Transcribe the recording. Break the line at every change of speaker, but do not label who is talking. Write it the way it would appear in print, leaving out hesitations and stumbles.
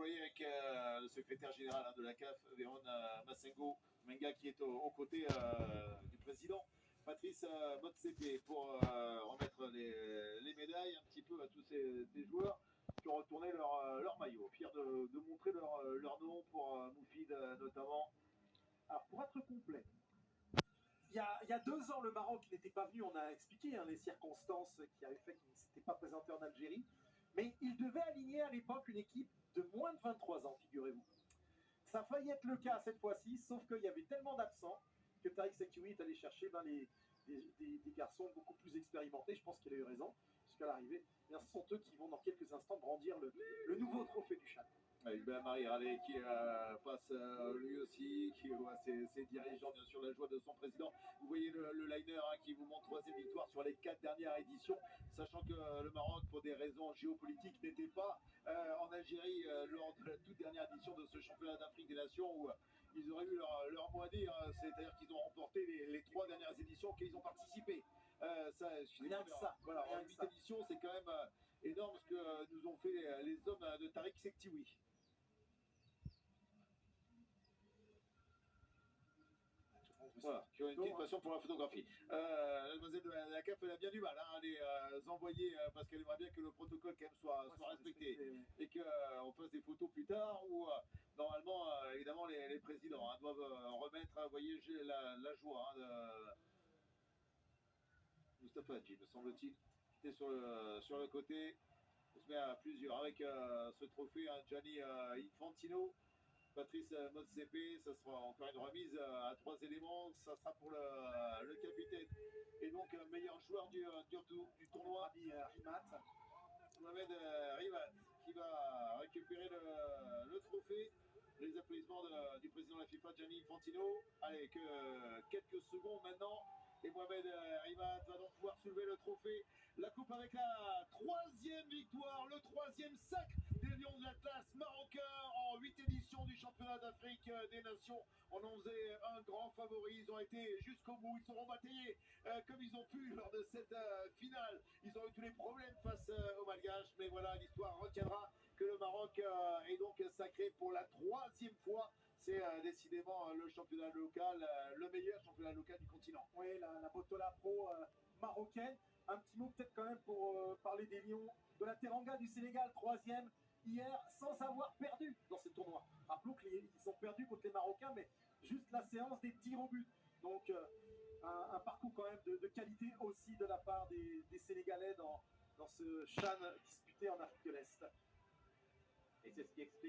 voyez avec le secrétaire général de la CAF, Véron Massengo Menga, qui est aux côtés du président Patrice Motsepe pour remettre les médailles un petit peu à tous ces joueurs qui ont retourné leur maillot, fiers de montrer leur nom pour Moufid notamment.
Alors pour être complet, il y a 2 ans, le Maroc n'était pas venu, on a expliqué les circonstances qui avaient fait qu'il ne s'était pas présenté en Algérie, mais il devait aligner à l'époque une équipe de moins de 23 ans, figurez-vous. Ça a failli être le cas cette fois-ci, sauf qu'il y avait tellement d'absents que Tariq Sekioui est allé chercher des garçons beaucoup plus expérimentés. Je pense qu'il a eu raison, jusqu'à l'arrivée. Et ce sont eux qui vont dans quelques instants brandir le nouveau trophée du Chan.
Avec Ben Marie Rallet qui passe lui aussi, qui voit ses dirigeants, bien sûr, la joie de son président. Vous voyez le liner qui vous montre 3e victoire sur les 4 dernières éditions, sachant que le Maroc, pour des raisons géopolitiques, n'était pas en Algérie lors de la toute dernière édition de ce championnat d'Afrique des Nations où ils auraient eu leur mot à dire, c'est-à-dire qu'ils ont remporté les 3 dernières éditions auxquelles ils ont participé.
Rien que ça.
Voilà, en 8 éditions, c'est quand même énorme ce que nous ont fait les hommes de Tariq Sekioui. Voilà, qui ont une petite passion pour la photographie. La demoiselle de la CAF, elle a bien du mal à les envoyer parce qu'elle aimerait bien que le protocole quand même soit respecté et qu'on fasse des photos plus tard où normalement, évidemment, les présidents doivent remettre, vous voyez, la joie de Moustapha Hadji, me semble-t-il, qui était sur le côté. On se met à plusieurs avec ce trophée, Gianni Infantino. Patrice Motsepe, ça sera encore une remise à 3 éléments, ça sera pour le capitaine et donc meilleur joueur du tournoi.
Rimat.
Mohamed Rimat qui va récupérer le trophée. Les applaudissements du président de la FIFA, Gianni Infantino. Allez, que quelques secondes maintenant. Et Mohamed Rimat va donc pouvoir soulever le trophée. La coupe avec la 3e victoire, le 3e sacre des Lions de l'Atlas marocain en 8 éditions du championnat d'Afrique des Nations. On en faisait un grand favori, ils ont été jusqu'au bout, ils seront bataillés comme ils ont pu lors de cette finale. Ils ont eu tous les problèmes face aux Malgaches, mais voilà, l'histoire retiendra que le Maroc est donc sacré pour la 3e fois. C'est décidément le championnat local, le meilleur championnat local du continent.
Oui, la Botola Pro marocaine. Un petit mot peut-être quand même pour parler des Lions de la Teranga du Sénégal, 3e hier, sans avoir perdu dans ce tournoi. Rappelons qu'ils ont perdu contre les Marocains, mais juste la séance des tirs au but. Donc un parcours quand même de qualité aussi de la part des Sénégalais dans ce Chan disputé en Afrique de l'Est. Et c'est ce qui explique